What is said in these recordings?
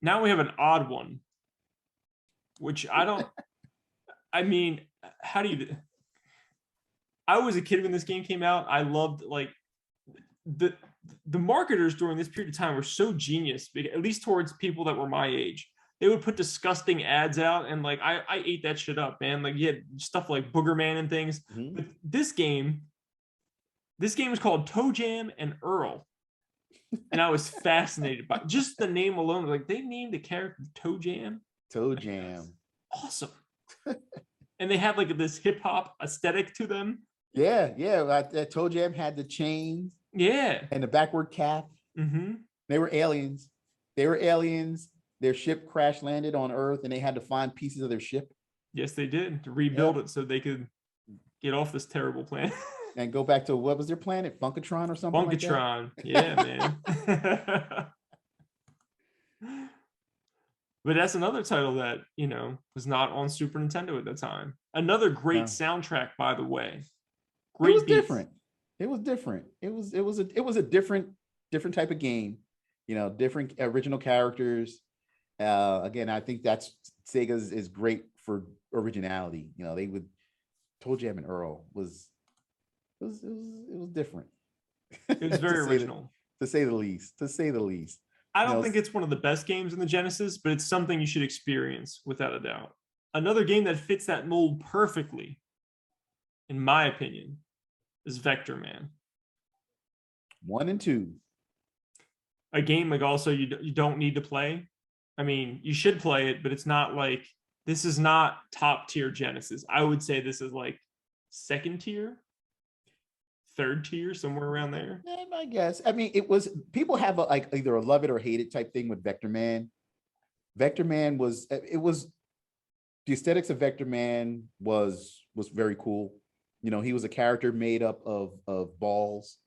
now we have an odd one, which I don't. I mean, how do you? I was a kid when this game came out. I loved like the the marketers during this period of time were so genius, at least towards people that were my age. They would put disgusting ads out, and like I ate that shit up, man. Like you had stuff like Boogerman and things. Mhm. But this game is called Toe Jam and Earl, and I was fascinated by just the name alone. Like they named the character Toe Jam. Toe Like, that's Jam. awesome. And they had like this hip hop aesthetic to them. Yeah. That Toe Jam had the chains Yeah. and the backward cap. Mm-hmm. They were aliens. They were aliens. Their ship crash landed on Earth, and they had to find pieces of their ship. Yes, they did to rebuild it so they could get off this terrible planet. And go back to what was their planet? Funkatron or something like that? Funkatron. Yeah, man. But that's another title that, was not on Super Nintendo at the time. Another great soundtrack, by the way. Great. It was different. It was different. It was a different type of game. Different original characters. Again, I think that's Sega's is great for originality. They would Toe Jam and Earl was different. It was very original. To say the least. I don't think it's one of the best games in the Genesis, but it's something you should experience without a doubt. Another game that fits that mold perfectly, in my opinion, is Vectorman. 1 and 2. A game like also you don't need to play. I mean, you should play it, but it's not like this is not top tier Genesis. I would say this is like second tier, third tier, somewhere around there. I guess. I mean, it was people have either a love it or hate it type thing with Vectorman. Vectorman was the aesthetics of Vectorman was very cool. He was a character made up of balls.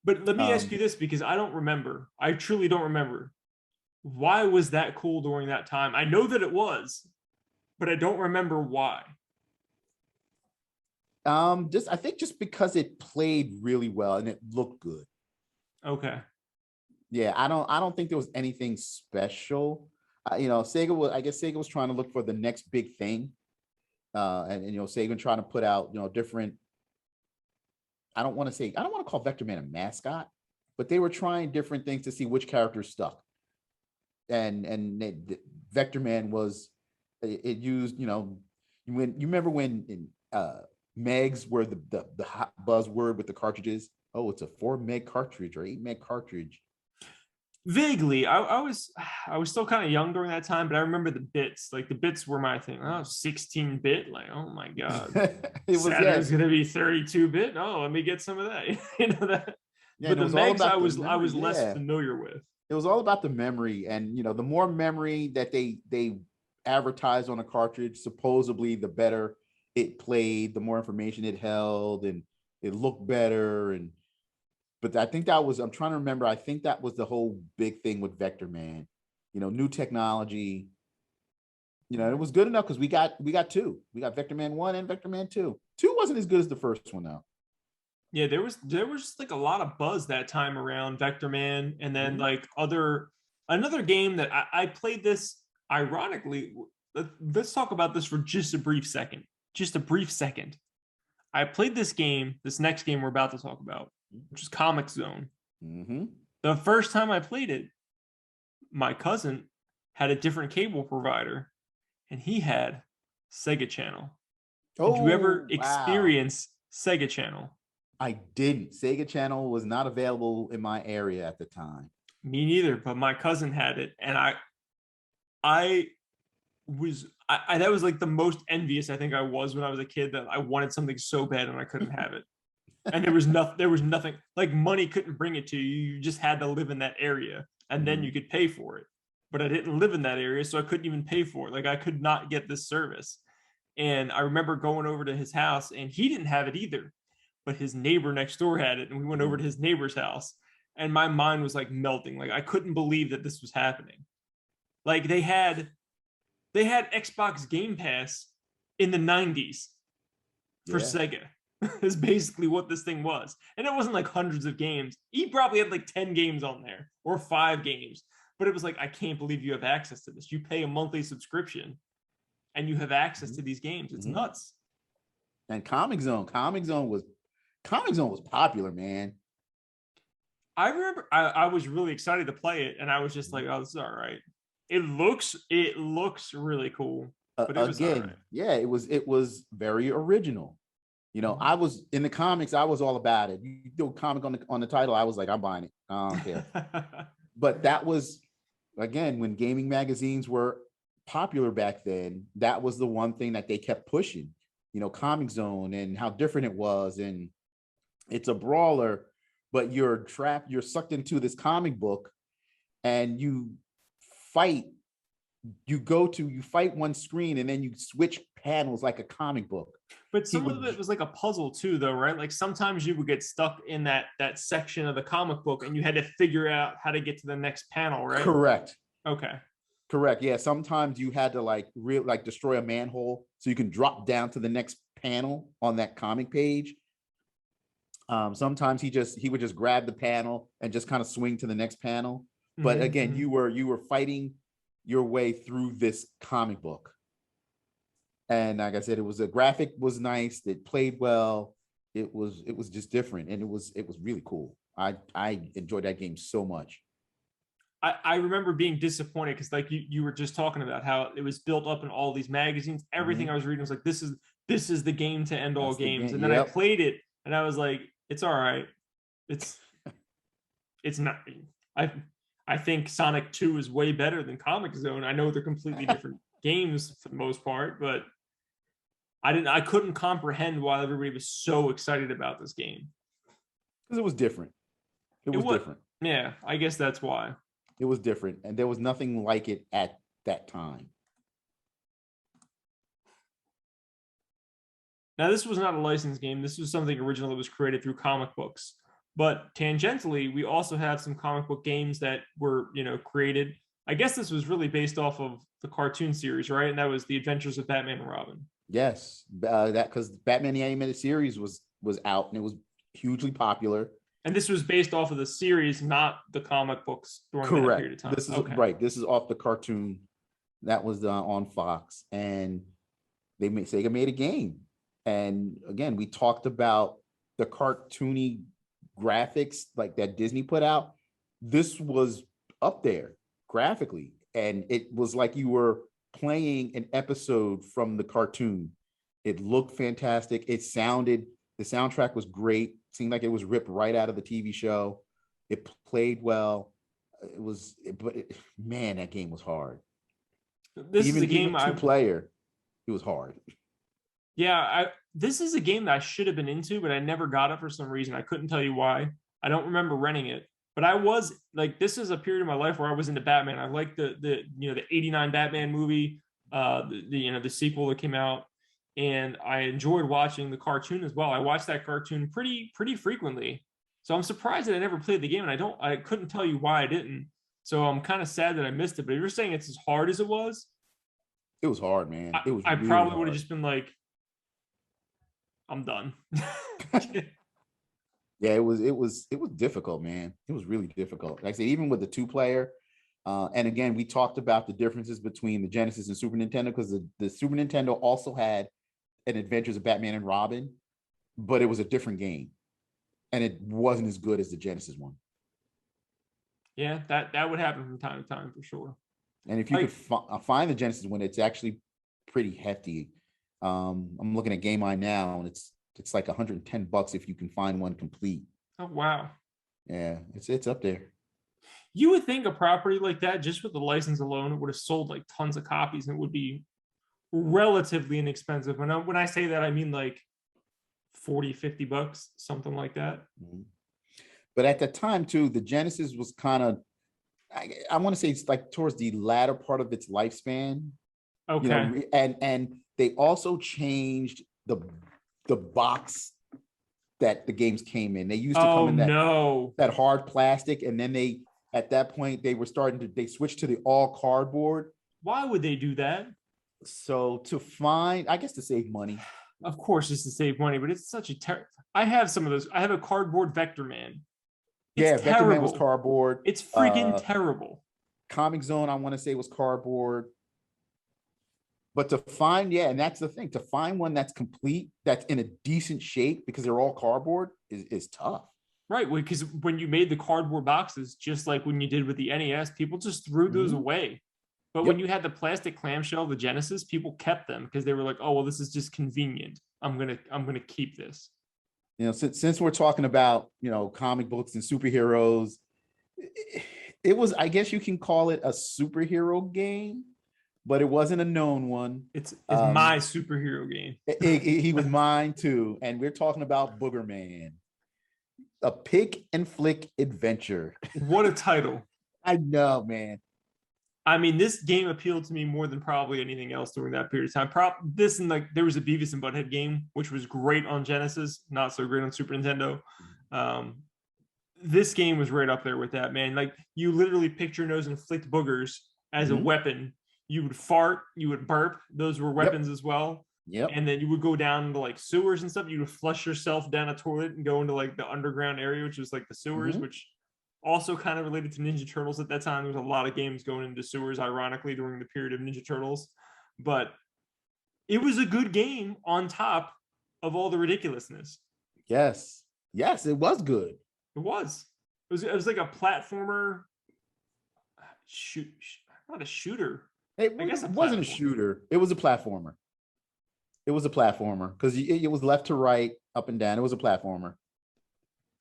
But let me ask you this, because I don't remember. I truly don't remember. Why was that cool during that time? I know that it was, but I don't remember why. I think just because it played really well and it looked good. Okay. Yeah, I don't think there was anything special. Sega was trying to look for the next big thing. And Sega trying to put out, different. I don't want to call Vectorman a mascot, but they were trying different things to see which characters stuck. And Vectorman was, it used, you remember when megs were the hot buzzword with the cartridges. Oh, it's a 4 meg cartridge or 8 meg cartridge. Vaguely, I was still kind of young during that time, but I remember the bits. Like the bits were my thing. Oh, 16-bit. Like, oh my god, Saturn's gonna be 32-bit. Oh, let me get some of that. That. Yeah, but the megs I was less familiar with. It was all about the memory, and the more memory that they advertised on a cartridge, supposedly the better it played, the more information it held, and it looked better. But I think that was, I'm trying to remember, I think that was the whole big thing with Vectorman. New technology. It was good enough because we got 2. We got Vectorman 1 and Vectorman 2. 2 wasn't as good as the first one though. Yeah, there was like a lot of buzz that time around Vectorman, and then like another game that I played this ironically. Let's talk about this for just a brief second. I played this next game we're about to talk about, which is Comic Zone. Mm-hmm. The first time I played it, my cousin had a different cable provider, and he had Sega Channel. Did you ever experience Sega Channel? I didn't. Sega Channel was not available in my area at the time. Me neither, but my cousin had it, and I that was like the most envious I think I was when I was a kid, that I wanted something so bad and I couldn't have it. And there was nothing like money couldn't bring it to you. You just had to live in that area, and then you could pay for it. But I didn't live in that area, so I couldn't even pay for it. Like I could not get this service. And I remember going over to his house, and he didn't have it either, but his neighbor next door had it, and we went over to his neighbor's house, and my mind was like melting. Like I couldn't believe that this was happening. Like they had Xbox Game Pass in the 90s for Sega. Is basically what this thing was. And it wasn't like hundreds of games. He probably had like 10 games on there or 5 games. but it was like, I can't believe you have access to this. You pay a monthly subscription and you have access to these games. It's nuts. And Comic Zone was popular, man. I remember I was really excited to play it, and I was just like, oh, this is all right. It looks really cool. But it was Again, all right. yeah, it was very original. You know, I was in the comics, I was all about it. You do a comic on the title, I was like, I'm buying it. I don't care. But that was, again, when gaming magazines were popular back then, that was the one thing that they kept pushing, you know, Comic Zone and how different it was. And it's a brawler, but you're trapped, you're sucked into this comic book and you fight. You fight one screen and then you switch panels like a comic book. But some of it was like a puzzle too, though, right? Like sometimes you would get stuck in that section of the comic book and you had to figure out how to get to the next panel, right? Correct. Okay. Correct. Yeah. Sometimes you had to like destroy a manhole so you can drop down to the next panel on that comic page. Sometimes he would just grab the panel and just kind of swing to the next panel. But again, you were fighting your way through this comic book. And like I said, the graphic was nice. It played well. It was just different. And it was really cool. I enjoyed that game so much. I remember being disappointed because like you were just talking about how it was built up in all these magazines. Everything I was reading was like, this is the game to end all games. And then I played it and I was like, it's all right. It's not. I think Sonic 2 is way better than Comic Zone. I know they're completely different games for the most part, but I couldn't comprehend why everybody was so excited about this game. Because it was different. It was different. Yeah, I guess that's why. It was different. And there was nothing like it at that time. Now, this was not a licensed game. This was something original that was created through comic books. But tangentially, we also have some comic book games that were, created. I guess this was really based off of the cartoon series, right? And that was The Adventures of Batman and Robin. Yes, that because Batman the Animated Series was out and it was hugely popular. And this was based off of the series, not the comic books during that period of time. This is right. This is off the cartoon that was on Fox, and Sega made a game. And again, we talked about the cartoony graphics like that Disney put out. This was up there graphically, and it was like you were playing an episode from the cartoon. It looked fantastic. The soundtrack was great. Seemed like it was ripped right out of the TV show. It played well. Man, that game was hard. This is a game even two-player. It was hard. Yeah, this is a game that I should have been into, but I never got it for some reason. I couldn't tell you why. I don't remember renting it, but I was like, this is a period of my life where I was into Batman. I liked the '89 Batman movie, the sequel that came out, and I enjoyed watching the cartoon as well. I watched that cartoon pretty frequently, so I'm surprised that I never played the game, and I couldn't tell you why I didn't. So I'm kind of sad that I missed it. But if you're saying it's as hard as it was hard, man. It was. I really probably would have just been like, I'm done. Yeah, it was difficult, man. It was really difficult. Like I said, even with the two-player, and again, we talked about the differences between the Genesis and Super Nintendo, because the Super Nintendo also had an Adventures of Batman and Robin, but it was a different game, and it wasn't as good as the Genesis one. Yeah, that would happen from time to time for sure. And if you could find the Genesis one, it's actually pretty hefty. I'm looking at Game Eye now, and it's like $110 if you can find one complete. Oh wow! Yeah, it's up there. You would think a property like that, just with the license alone, it would have sold like tons of copies, and it would be relatively inexpensive. When I say that, I mean like $40-$50, something like that. Mm-hmm. But at the time too, the Genesis was kind of, I want to say it's like towards the latter part of its lifespan. Okay. And they also changed the box that the games came in. They used to come in that hard plastic, and then at that point they switched to the all cardboard. Why would they do that? So to save money. Of course, it's to save money, but it's such a I have some of those. I have a cardboard Vector Man. It's Vector Man was cardboard. It's freaking terrible. Comic Zone, I want to say, was cardboard. But to find, yeah, and that's the thing, to find one that's complete, that's in a decent shape, because they're all cardboard, is tough. Right, because when you made the cardboard boxes, just like when you did with the NES, people just threw those away. But when you had the plastic clamshell, the Genesis, people kept them because they were like, "Oh, well, this is just convenient. I'm gonna keep this." You know, since we're talking about, you know, comic books and superheroes, it was, I guess you can call it a superhero game, but it wasn't a known one. It's my superhero game. He was mine too, and we're talking about Boogerman, a pick and flick adventure. What a title! I know, man. I mean, this game appealed to me more than probably anything else during that period of time. This and like there was a Beavis and Butthead game, which was great on Genesis, not so great on Super Nintendo. This game was right up there with that, man. Like you literally picked your nose and flicked boogers as a weapon. You would fart, you would burp. Those were weapons as well. Yep. And then you would go down into like sewers and stuff. You would flush yourself down a toilet and go into like the underground area, which was like the sewers, which also kind of related to Ninja Turtles at that time. There was a lot of games going into sewers, ironically, during the period of Ninja Turtles. But it was a good game on top of all the ridiculousness. Yes. Yes, it was good. It was. It was like a platformer. Not a shooter. It wasn't a shooter. It was a platformer. It was a platformer because it was left to right, up and down. It was a platformer.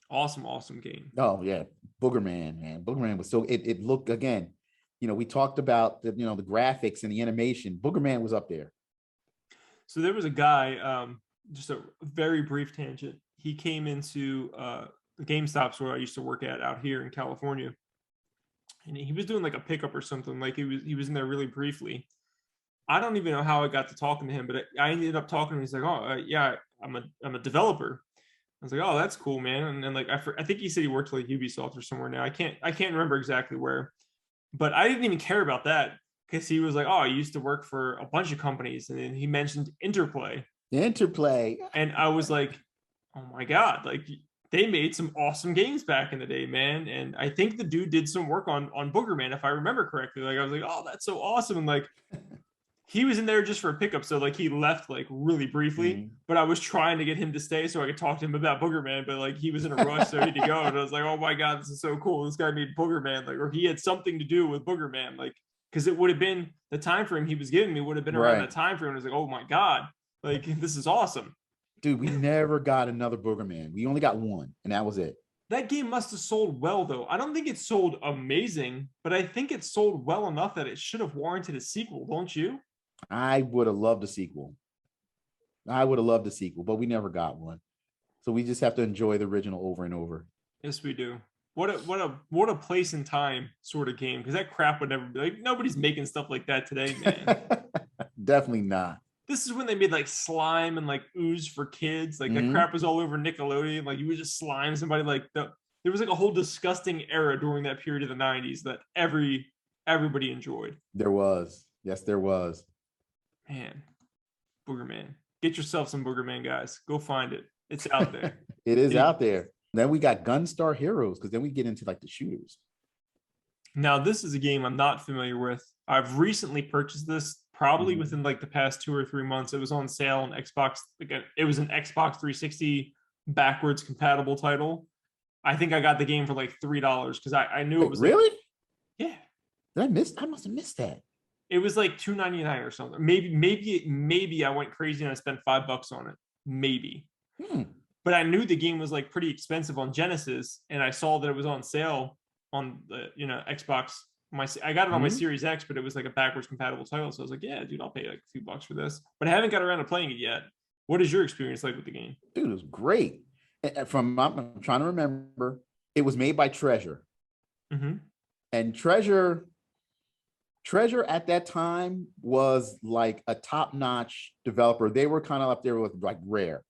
Awesome game. Oh yeah, Boogerman, man. Boogerman was so it looked, again, you know, we talked about the, you know, the graphics and the animation. Boogerman was up there. So there was a guy, just a very brief tangent. He came into the GameStops where I used to work at out here in California, and he was doing like a pickup or something. Like he was in there really briefly. I don't even know how I got to talking to him, but I ended up talking to him. He's like, "Oh, yeah, I'm a developer." I was like, "Oh, that's cool, man." And then like I think he said he worked like Ubisoft or somewhere now. I can't remember exactly where, but I didn't even care about that because he was like, "Oh, I used to work for a bunch of companies," and then he mentioned Interplay. And I was like, "Oh my god!" Like they made some awesome games back in the day, man. And I think the dude did some work on Boogerman, if I remember correctly. Like I was like, "Oh, that's so awesome!" And like. He was in there just for a pickup, so like he left like really briefly. But I was trying to get him to stay so I could talk to him about Boogerman. But like he was in a rush, so he had to go. And I was like, "Oh my god, this is so cool! This guy made Boogerman, like, or he had something to do with Boogerman, like, because it would have been the time frame he was giving me would have been around that time frame." And I was like, "Oh my god, like this is awesome, dude!" We never got another Boogerman. We only got one, and that was it. That game must have sold well, though. I don't think it sold amazing, but I think it sold well enough that it should have warranted a sequel, don't you? I would have loved a sequel. But we never got one. So we just have to enjoy the original over and over. Yes, we do. What a place and time sort of game, because that crap would never be like, nobody's making stuff like that today, man. Definitely not. This is when they made like slime and like ooze for kids. Like that crap was all over Nickelodeon. Like you would just slime somebody. Like there was like a whole disgusting era during that period of the 90s that everybody enjoyed. There was. Yes, there was. Man, Boogerman. Get yourself some Boogerman, guys. Go find it. It's out there. It is out there. Then we got Gunstar Heroes, because then we get into like the shooters. Now, this is a game I'm not familiar with. I've recently purchased this, probably within like the past 2 or 3 months. It was on sale on Xbox. It was an Xbox 360 backwards compatible title. I think I got the game for like $3 because I knew it was really. Like, yeah. I must have missed that. It was like $2.99 or something. Maybe I went crazy and I spent $5 on it. Maybe. But I knew the game was like pretty expensive on Genesis, and I saw that it was on sale on the Xbox. I got it on my Series X, but it was like a backwards compatible title. So I was like, yeah, dude, I'll pay like a few bucks for this. But I haven't got around to playing it yet. What is your experience like with the game? Dude, it was great. I'm trying to remember. It was made by Treasure. And Treasure at that time was like a top-notch developer. They were kind of up there with like Rare.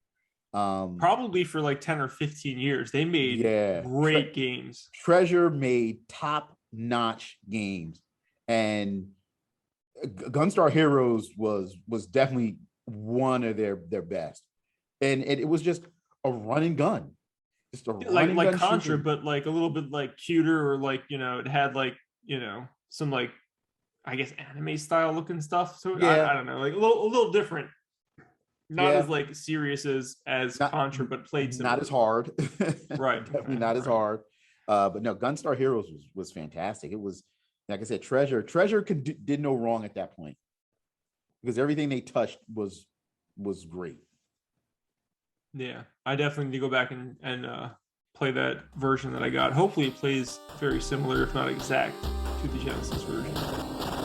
Probably for like 10 or 15 years. They made great games. Treasure made top-notch games. And Gunstar Heroes was definitely one of their best. And it was just a run and gun. Just a like Contra, but like a little bit like cuter, or like, it had like, some like, I guess, anime style looking stuff. So Yeah. I don't know, like a little different. Not Yeah. as like serious as Not Contra, but played not as similarly. hard. Right. Definitely not as Right. hard. But no, Gunstar Heroes was fantastic. It was, like I said, Treasure did no wrong at that point because everything they touched was great. Yeah, I definitely need to go back and play that version that I got. Hopefully, it plays very similar, if not exact, to the Genesis version.